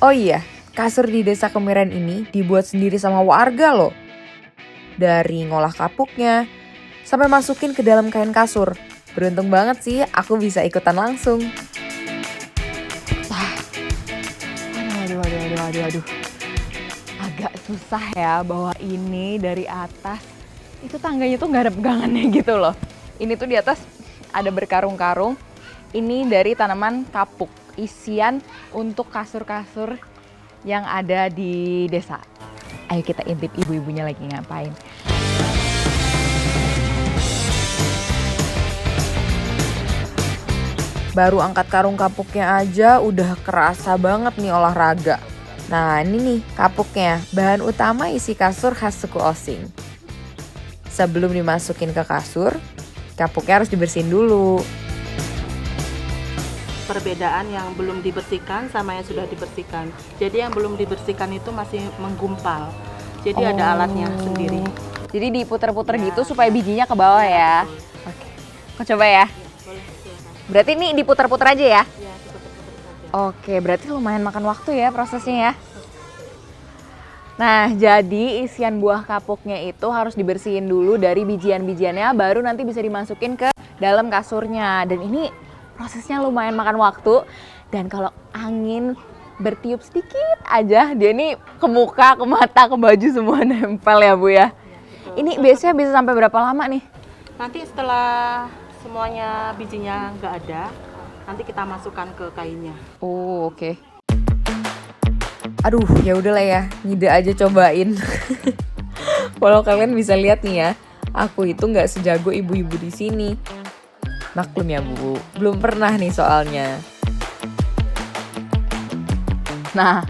Oh iya, kasur di Desa Kemiren ini dibuat sendiri sama warga loh. Dari ngolah kapuknya, sampai masukin ke dalam kain kasur. Beruntung banget sih aku bisa ikutan langsung. Aduh. Agak susah ya bawa ini dari atas. Itu tangganya tuh nggak ada pegangannya gitu loh. Ini tuh di atas ada berkarung-karung. Ini dari tanaman kapuk. Isian untuk kasur-kasur yang ada di desa. Ayo kita intip ibu-ibunya lagi ngapain. Baru angkat karung kapuknya aja udah kerasa banget nih olahraga. Nah ini nih kapuknya, bahan utama isi kasur khas suku Osing. Sebelum dimasukin ke kasur, kapuknya harus dibersihin dulu. Perbedaan yang belum dibersihkan sama yang sudah dibersihkan. Jadi yang belum dibersihkan itu masih menggumpal. Jadi ada alatnya sendiri. Jadi diputer-puter gitu supaya bijinya ke bawah ya. Oke. Aku coba ya. Boleh, silakan. Berarti ini diputer-puter aja ya? Ya, diputer-puter saja. Oke, berarti lumayan makan waktu ya prosesnya ya. Nah, jadi isian buah kapuknya itu harus dibersihin dulu dari bijian-bijiannya, baru nanti bisa dimasukin ke dalam kasurnya. Dan ini prosesnya lumayan makan waktu. Dan kalau angin bertiup sedikit aja, dia ini ke muka, ke mata, ke baju semua nempel ya Bu ya. Betul. Ini biasanya bisa sampai berapa lama nih? Nanti setelah semuanya bijinya nggak ada, nanti kita masukkan ke kainnya. Oh, oke. Aduh, ya udahlah ya, ngide aja cobain. Kalau kalian bisa lihat nih ya, aku itu nggak sejago ibu-ibu di sini. Maklum ya Bu, belum pernah nih soalnya. Nah,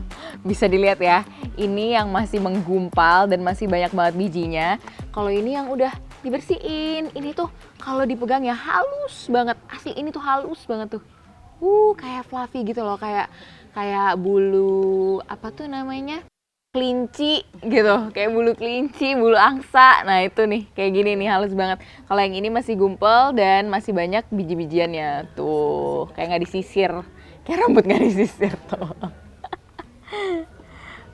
bisa dilihat ya, ini yang masih menggumpal dan masih banyak banget bijinya. Kalau ini yang udah dibersihin, ini tuh kalau dipegang ya halus banget. Asli ini tuh halus banget tuh. Kayak fluffy gitu loh, kayak bulu apa tuh namanya? Kelinci gitu, kayak bulu kelinci, bulu angsa. Nah, itu nih, kayak gini nih halus banget. Kalau yang ini masih gumpal dan masih banyak biji-bijiannya. Tuh, kayak nggak disisir. Kayak rambut nggak disisir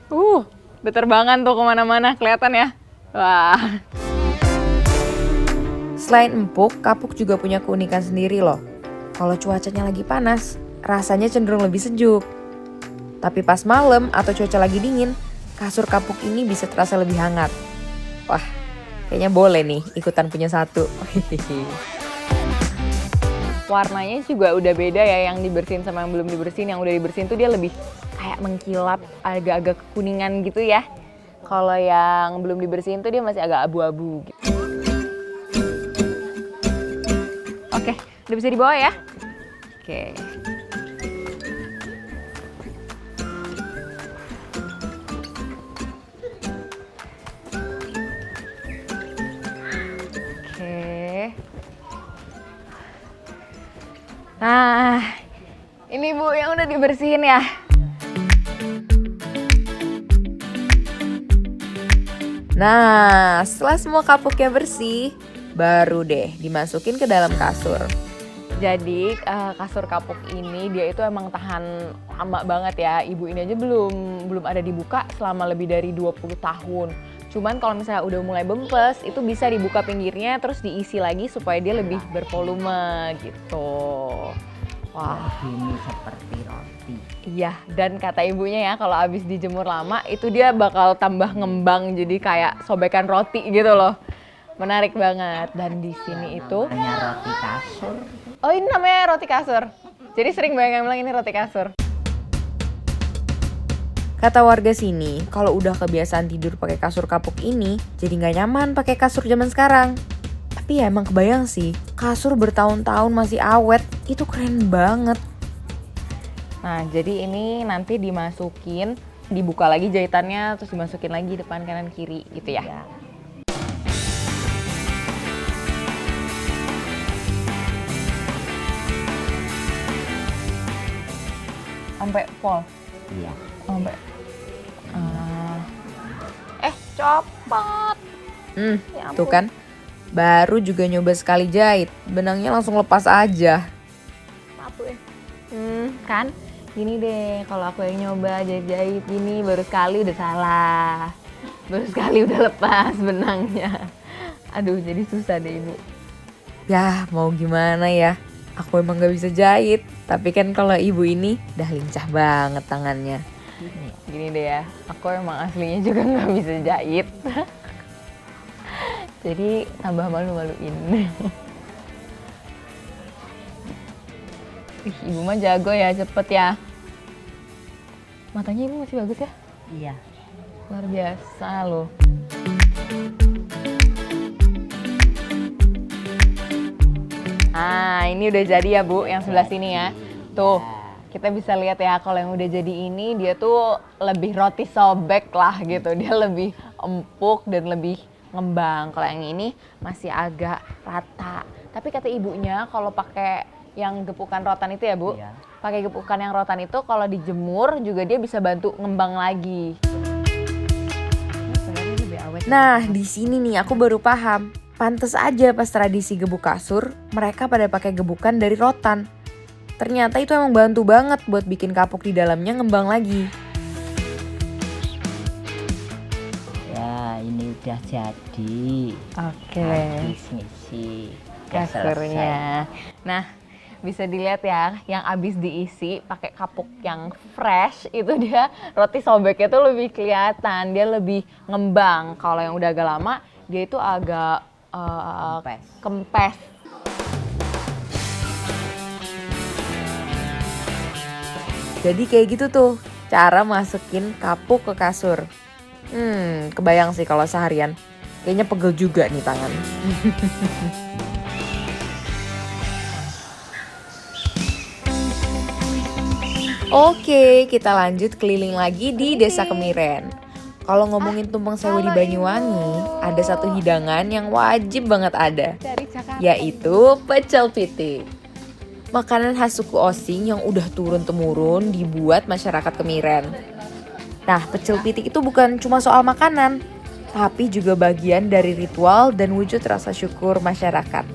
tuh. Beterbangan tuh kemana-mana, kelihatan ya. Wah. Selain empuk, kapuk juga punya keunikan sendiri loh. Kalau cuacanya lagi panas, rasanya cenderung lebih sejuk. Tapi pas malam atau cuaca lagi dingin, kasur kapuk ini bisa terasa lebih hangat. Wah, kayaknya boleh nih ikutan punya satu. Warnanya juga udah beda ya, yang dibersihin sama yang belum dibersihin. Yang udah dibersihin tuh dia lebih kayak mengkilap, agak-agak kekuningan gitu ya. Kalau yang belum dibersihin tuh dia masih agak abu-abu gitu. Oke, udah bisa dibawa ya? Oke. Oke. Nah, ini Bu yang udah dibersihin ya. Nah, setelah semua kapuknya bersih, baru deh dimasukin ke dalam kasur. Jadi kasur kapuk ini dia itu emang tahan lama banget ya. Ibu ini aja belum ada dibuka selama lebih dari 20 tahun. Cuman kalau misalnya udah mulai bempes, itu bisa dibuka pinggirnya terus diisi lagi supaya dia lebih bervolume gitu. Wah, ini seperti roti. iya, dan kata ibunya ya kalau abis dijemur lama itu dia bakal tambah ngembang jadi kayak sobekan roti gitu loh. Menarik banget. Dan di sini itu Namanya roti kasur. oh, ini namanya roti kasur. Jadi sering banyak yang bilang ini roti kasur. Kata warga sini, kalau udah kebiasaan tidur pakai kasur kapuk ini, jadi nggak nyaman pakai kasur zaman sekarang. Tapi ya emang kebayang sih, kasur bertahun-tahun masih awet, itu keren banget. Nah, jadi ini nanti dimasukin, dibuka lagi jahitannya, terus dimasukin lagi depan kanan kiri gitu ya. Sampai pol. Iya. Sampai. Copot. Ya Tuh ampun. kan, baru juga nyoba sekali jahit, benangnya langsung lepas aja. Apa ya? Kan? Gini deh, kalau aku yang nyoba jahit-jahit gini baru sekali udah salah. Baru sekali udah lepas benangnya. Aduh, jadi susah deh Ibu. Ya mau gimana ya, aku emang gak bisa jahit. Tapi kan kalau ibu ini udah lincah banget tangannya. Gini deh ya, aku emang aslinya juga nggak bisa jahit. Jadi tambah malu-maluin. Ih, Ibu mah jago ya, cepet ya. Matanya Ibu masih bagus ya? Iya. Luar biasa loh. Nah, ini udah jadi ya Bu, yang sebelah sini ya. Tuh, kita bisa lihat ya kalau yang udah jadi ini dia tuh lebih roti sobek lah gitu. Dia lebih empuk dan lebih ngembang. Kalau yang ini masih agak rata. Tapi kata ibunya kalau pakai yang gepukan rotan itu ya Bu, Iya. pakai gepukan yang rotan itu kalau dijemur juga dia bisa bantu ngembang lagi. Sebenarnya lebih awet. Nah di sini nih aku baru paham. Pantes aja pas tradisi gebuk kasur, mereka pada pakai gebukan dari rotan. Ternyata itu emang bantu banget buat bikin kapuk di dalamnya ngembang lagi. Ya, ini udah jadi. Oke. Habis ngisi. Udah selesai. Kasurnya. Nah, bisa dilihat ya, yang abis diisi pakai kapuk yang fresh itu dia roti sobeknya tuh lebih kelihatan, dia lebih ngembang. Kalau yang udah agak lama, dia itu agak kempes. Jadi kayak gitu tuh cara masukin kapuk ke kasur. Kebayang sih kalau seharian. Kayaknya pegel juga nih tangan. Oke, kita lanjut keliling lagi di Desa Kemiren. Kalau ngomongin tumpeng sewu di Banyuwangi, ada satu hidangan yang wajib banget ada, Dari Jakarta. yaitu pecel pitik. Makanan khas suku Osing yang udah turun-temurun dibuat masyarakat Kemiren. Nah, pecel pitik itu bukan cuma soal makanan, tapi juga bagian dari ritual dan wujud rasa syukur masyarakat.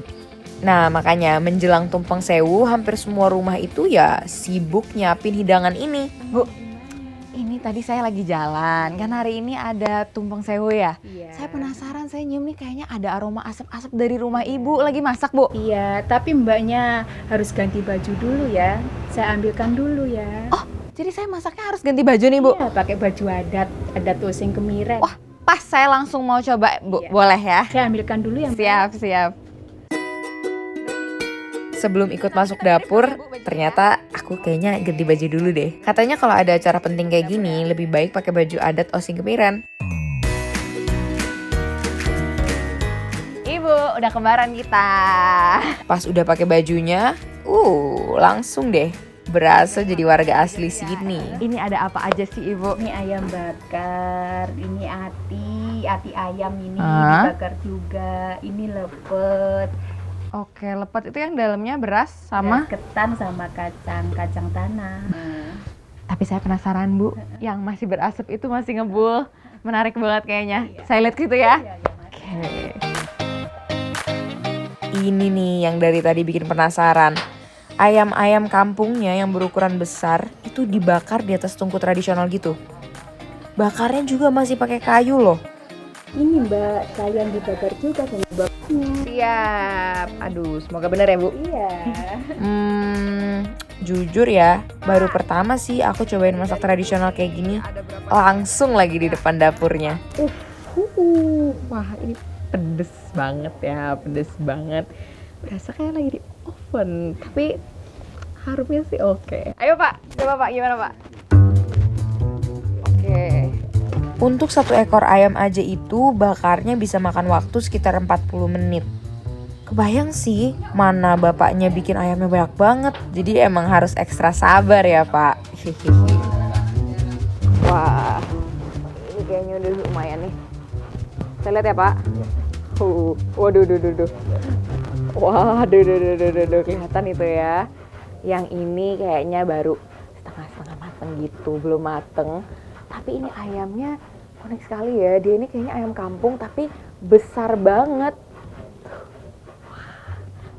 Nah, makanya menjelang tumpeng sewu, hampir semua rumah itu ya sibuk nyiapin hidangan ini. Bu, ini tadi saya lagi jalan, kan hari ini ada tumpeng sewu ya. Iya. Saya penasaran, saya nyium nih kayaknya ada aroma asap-asap dari rumah ibu lagi masak Bu. Iya, tapi mbaknya harus ganti baju dulu ya. Saya ambilkan dulu ya. Oh, jadi saya masaknya harus ganti baju nih Bu? Iya, pakai baju adat Osing Kemiren. Wah, pas saya langsung mau coba Bu, Iya. boleh ya? Saya ambilkan dulu ya, Mbak. Siap. Sebelum ikut masuk dapur, ternyata aku kayaknya ganti baju dulu deh. Katanya kalau ada acara penting kayak gini, lebih baik pakai baju adat Osing Kemiren. Ibu, udah kembaran kita. Pas udah pakai bajunya, langsung deh berasa jadi warga asli sini. Ini ada apa aja sih Ibu? Ini ayam bakar, ini ati ayam ini Ah. dibakar juga. Ini lepet, Oke, lepet itu yang dalamnya beras beras sama. ketan sama kacang tanah. Tapi saya penasaran Bu, yang masih berasap itu masih ngebul. Menarik banget kayaknya. Saya lihat gitu ya. Oke. Ini nih yang dari tadi bikin penasaran. Ayam-ayam kampungnya yang berukuran besar itu dibakar di atas tungku tradisional gitu. Bakarnya juga masih pakai kayu loh. Ini Mbak, saya yang dibakar juga sama bapaknya. Siap. Aduh, semoga benar ya Bu. Iya. Jujur ya, baru pertama sih aku cobain masak tradisional kayak gini. Langsung lagi di depan dapurnya. Wah, ini pedes banget ya, pedes banget. Berasa kayak lagi di oven, tapi harumnya sih oke. Ayo Pak, coba Pak, gimana Pak? Oke. Untuk satu ekor ayam aja itu bakarnya bisa makan waktu sekitar 40 menit. Kebayang sih, mana bapaknya bikin ayamnya banyak banget. Jadi emang harus ekstra sabar ya Pak. Wah, ini kayaknya udah lumayan nih. Saya lihat ya Pak. Waduh, Waduh, kelihatan itu ya. Yang ini kayaknya baru setengah-setengah mateng gitu, belum mateng. Tapi ini ayamnya unik sekali ya. Dia ini kayaknya ayam kampung tapi besar banget.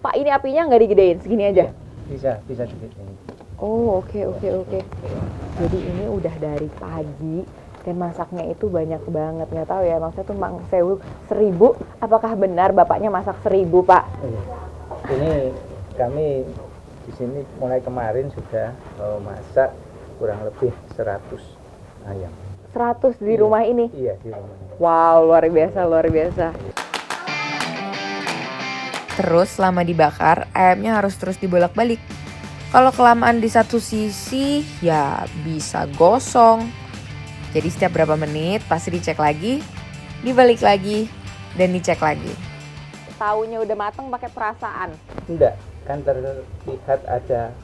Pak, ini apinya nggak digedein, segini aja? Bisa dibikin. Oh, oke. Jadi ini udah dari pagi dan masaknya itu banyak banget. Nggak tahu ya, maksudnya tumpang sewu 1000. Apakah benar bapaknya masak 1000, Pak? Ini kami di sini mulai kemarin sudah masak kurang lebih 100 ayam. 100 di rumah ini? Iya, di rumah ini. Wow, luar biasa. Terus selama dibakar, ayamnya harus terus dibolak-balik. Kalau kelamaan di satu sisi, ya bisa gosong. Jadi setiap berapa menit pasti dicek lagi, dibalik lagi, dan dicek lagi. Taunya udah mateng pakai perasaan. Enggak, kan terlihat ada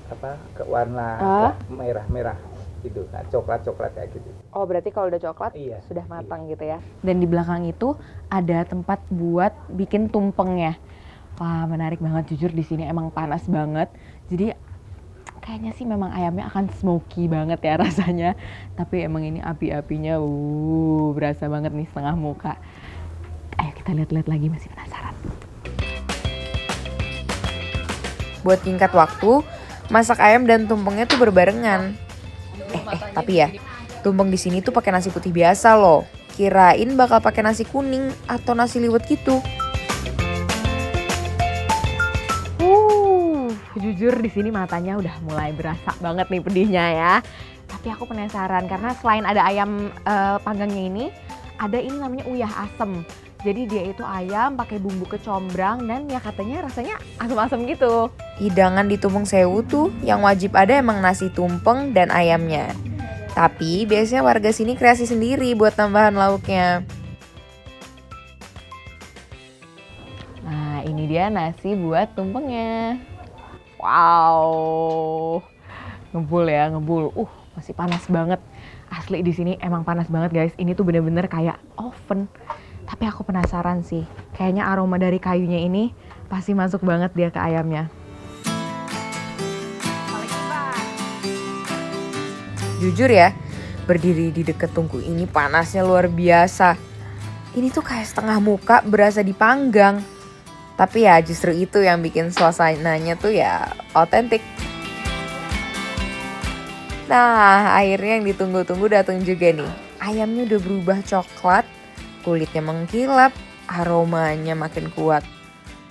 ke warna merah-merah gitu, nah, coklat-coklat kayak gitu. Oh, berarti kalau udah coklat Iya, sudah matang gitu ya. Dan di belakang itu ada tempat buat bikin tumpengnya. Wah, menarik banget, jujur di sini emang panas banget. Jadi kayaknya sih memang ayamnya akan smoky banget ya rasanya. Tapi emang ini api-apinya berasa banget nih setengah muka. Ayo kita lihat-lihat lagi, masih penasaran. Buat singkat waktu, masak ayam dan tumpengnya tuh berbarengan. Tapi ya, tumpeng di sini tuh pakai nasi putih biasa loh. Kirain bakal pakai nasi kuning atau nasi liwet gitu. Jujur di sini matanya udah mulai berasa banget nih pedihnya ya. Tapi aku penasaran karena selain ada ayam panggangnya ini, ada ini namanya uyah asem. Jadi dia itu ayam pakai bumbu kecombrang dan ya katanya rasanya asem-asem gitu. Hidangan di tumpeng sewu tuh yang wajib ada emang nasi tumpeng dan ayamnya. Tapi biasanya warga sini kreasi sendiri buat tambahan lauknya. Nah, ini dia nasi buat tumpengnya. Wow, ngebul. Masih panas banget. Asli di sini emang panas banget guys. Ini tuh bener-bener kayak oven. Tapi aku penasaran sih. Kayaknya aroma dari kayunya ini pasti masuk banget dia ke ayamnya. Jujur ya, berdiri di deket tungku ini panasnya luar biasa. Ini tuh kayak setengah muka berasa dipanggang. Tapi ya justru itu yang bikin suasananya tuh ya otentik. Nah, akhirnya yang ditunggu-tunggu datang juga nih. Ayamnya udah berubah coklat, kulitnya mengkilap, aromanya makin kuat.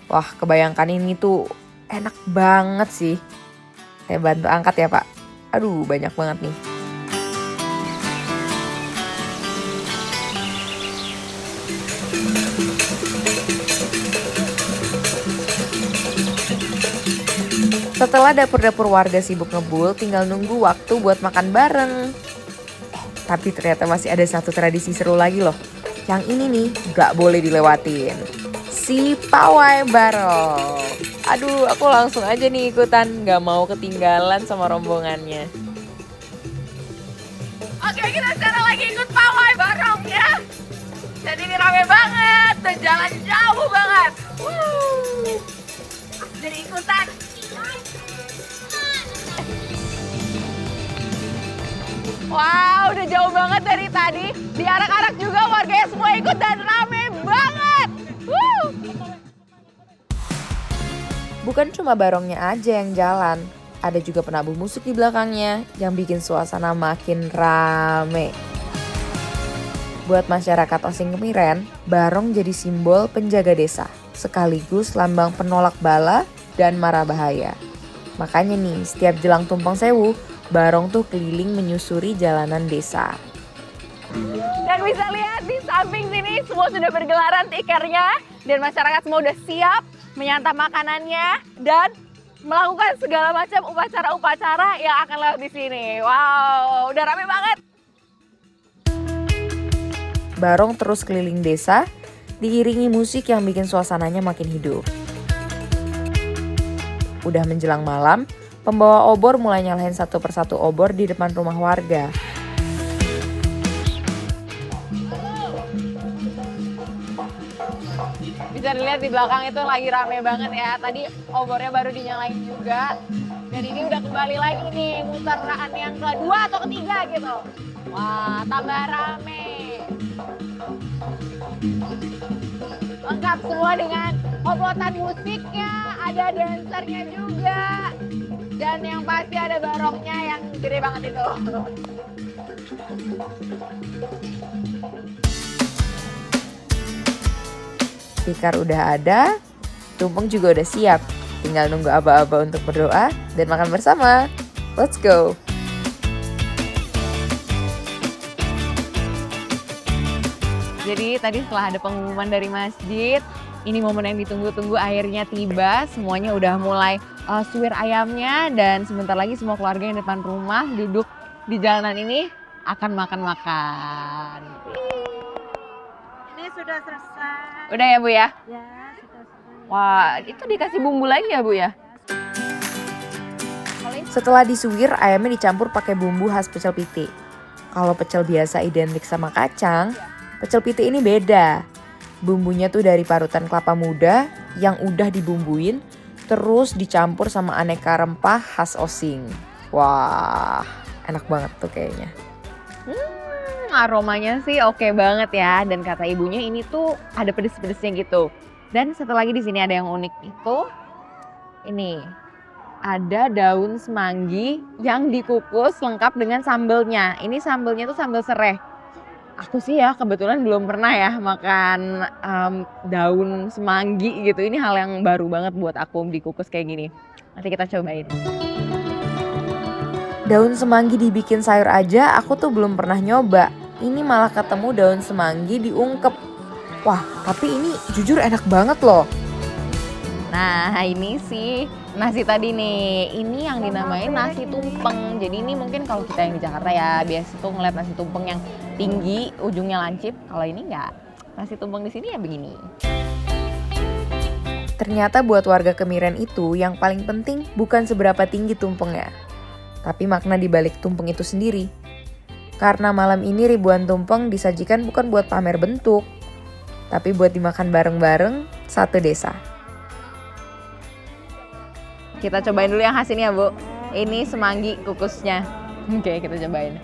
Wah, kebayangkan ini tuh enak banget sih. Saya bantu angkat ya, Pak. Aduh, banyak banget nih. Setelah dapur-dapur warga sibuk ngebul, tinggal nunggu waktu buat makan bareng. Tapi ternyata masih ada satu tradisi seru lagi loh. Yang ini nih gak boleh dilewatin. Si pawai barong. Aduh, aku langsung aja nih ikutan. Gak mau ketinggalan sama rombongannya. Oke, kita sekarang lagi ikut pawai barong ya. Jadi ini rame banget dan jalan jauh banget. Jadi ikutan. Wow, udah jauh banget dari tadi. Diarak-arak juga warganya semua ikut dan rame banget. Bukan cuma barongnya aja yang jalan. Ada juga penabuh musik di belakangnya yang bikin suasana makin rame. Buat masyarakat Osing Kemiren, barong jadi simbol penjaga desa. Sekaligus lambang penolak bala dan mara bahaya. Makanya nih, setiap jelang tumpeng sewu, barong tuh keliling menyusuri jalanan desa. Dan bisa lihat di samping sini semua sudah bergelaran tikernya. Dan masyarakat semua udah siap menyantap makanannya. Dan melakukan segala macam upacara-upacara yang akan lewat di sini. Wow, udah rame banget. Barong terus keliling desa, diiringi musik yang bikin suasananya makin hidup. Udah menjelang malam, pembawa obor mulai nyalahin satu persatu obor di depan rumah warga. Bisa dilihat di belakang itu lagi rame banget ya. Tadi obornya baru dinyalain juga. Dan ini udah kembali lagi nih mutaran yang kedua atau ketiga gitu. Wah, tambah rame. Lengkap semua dengan oplotan musiknya, ada dancernya juga. Dan Dan yang pasti ada barongnya yang gede banget itu. Tikar udah ada, tumpeng juga udah siap. Tinggal nunggu aba-aba untuk berdoa dan makan bersama. Let's go! Jadi tadi setelah ada pengumuman dari masjid, ini momen yang ditunggu-tunggu akhirnya tiba. Semuanya udah mulai suwir ayamnya dan sebentar lagi semua keluarga yang depan rumah duduk di jalanan ini akan makan-makan. Ini sudah selesai. Udah ya Bu ya? Ya, sudah selesai. Wah, itu dikasih bumbu lagi ya Bu ya? Setelah disuwir, ayamnya dicampur pakai bumbu khas pecel pite. Kalau pecel biasa identik sama kacang, pecel pite ini beda. Bumbunya tuh dari parutan kelapa muda yang udah dibumbuin, terus dicampur sama aneka rempah khas Osing. Wah, enak banget tuh kayaknya. Aromanya sih oke banget ya, dan kata ibunya ini tuh ada pedes-pedesnya gitu. Dan satu lagi di sini ada yang unik itu, ini ada daun semanggi yang dikukus lengkap dengan sambelnya. Ini sambelnya tuh sambel serai. Aku sih ya kebetulan belum pernah ya makan daun semanggi gitu. Ini hal yang baru banget buat aku dikukus kayak gini. Nanti kita cobain. Daun semanggi dibikin sayur aja aku tuh belum pernah nyoba. Ini malah ketemu daun semanggi diungkep. Wah, tapi ini jujur enak banget loh. Nah ini sih nasi tadi nih, ini yang dinamain nasi tumpeng. Jadi ini mungkin kalau kita yang di Jakarta ya biasa tuh ngeliat nasi tumpeng yang tinggi, ujungnya lancip. Kalau ini enggak, nasi tumpeng di sini ya begini. Ternyata buat warga Kemiren itu yang paling penting bukan seberapa tinggi tumpengnya, tapi makna di balik tumpeng itu sendiri. Karena malam ini ribuan tumpeng disajikan bukan buat pamer bentuk, tapi buat dimakan bareng-bareng satu desa. Kita cobain dulu yang khas ini ya Bu. Ini semanggi kukusnya. Oke, kita cobain.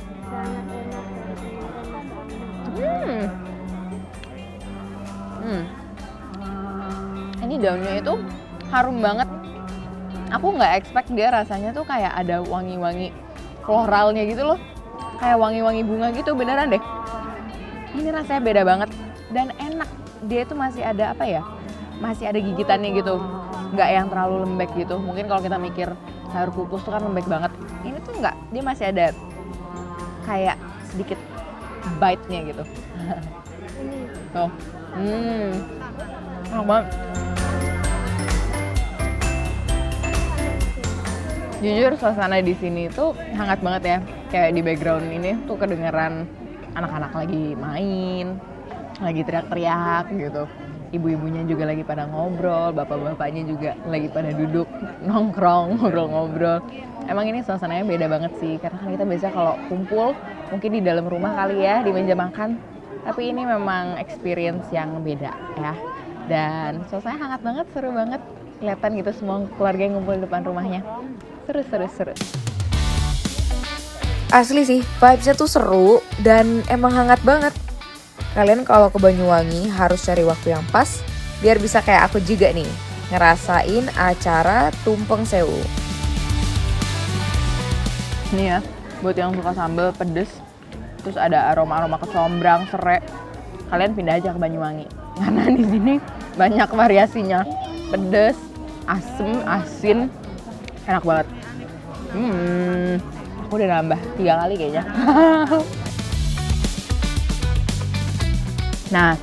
Ini daunnya itu harum banget. Aku nggak expect dia rasanya tuh kayak ada wangi-wangi floralnya gitu loh. Kayak wangi-wangi bunga gitu, beneran deh. Ini rasanya beda banget dan enak. Dia tuh masih ada apa ya? Masih ada gigitannya gitu. Nggak yang terlalu lembek gitu. Mungkin kalau kita mikir sayur kukus tuh kan lembek banget. Ini tuh nggak, dia masih ada kayak sedikit bite-nya gitu. Tuh, enak banget. Jujur suasana di sini tuh hangat banget ya. Kayak di background ini tuh kedengeran anak-anak lagi main, lagi teriak-teriak gitu. Ibu-ibunya juga lagi pada ngobrol, bapak-bapaknya juga lagi pada duduk nongkrong, ngobrol-ngobrol. Emang ini suasananya beda banget sih, karena kan kita biasa kalau kumpul mungkin di dalam rumah kali ya, di meja makan. Tapi ini memang experience yang beda ya. Dan suasananya hangat banget, seru banget. Kelihatan gitu semua keluarga yang ngumpul di depan rumahnya. Seru. Asli sih, vibes-nya tuh seru dan emang hangat banget. Kalian kalau ke Banyuwangi harus cari waktu yang pas biar bisa kayak aku juga nih, ngerasain acara Tumpeng Sewu. Ini ya, buat yang suka sambal pedes, terus ada aroma-aroma kecombrang, serai, kalian pindah aja ke Banyuwangi. Karena di sini banyak variasinya, pedes, asem, asin, enak banget. Aku udah nambah 3 kali kayaknya. Nah,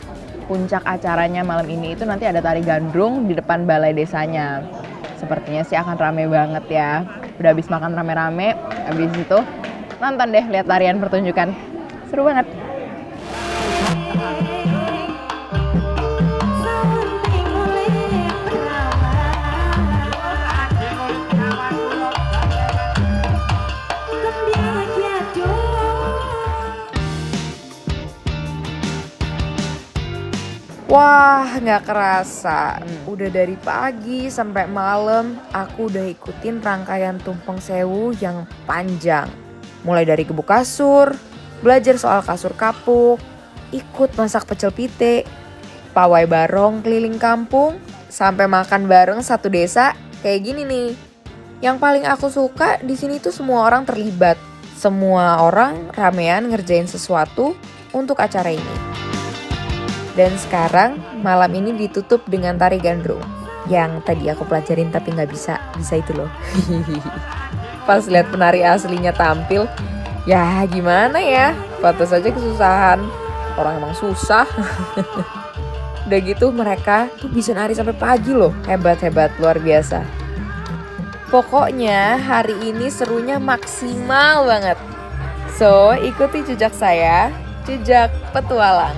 puncak acaranya malam ini itu nanti ada tari gandrung di depan balai desanya. Sepertinya sih akan rame banget ya. Udah habis makan rame-rame, habis itu nonton deh, lihat tarian pertunjukan. Seru banget. Wah, nggak kerasa. Udah dari pagi sampai malam, aku udah ikutin rangkaian Tumpeng Sewu yang panjang. Mulai dari gebuk kasur, belajar soal kasur kapuk, ikut masak pecel pite, pawai barong keliling kampung, sampai makan bareng satu desa kayak gini nih. Yang paling aku suka di sini tuh semua orang terlibat. Semua orang ramean ngerjain sesuatu untuk acara ini. Dan sekarang malam ini ditutup dengan tari gandrung. Yang tadi aku pelajarin tapi nggak bisa itu loh. Pas lihat penari aslinya tampil, ya gimana ya, pantas saja kesusahan. Orang emang susah. Udah gitu mereka tuh bisa nari sampai pagi loh. Hebat, luar biasa. Pokoknya hari ini serunya maksimal banget. So, ikuti jejak saya, jejak petualang.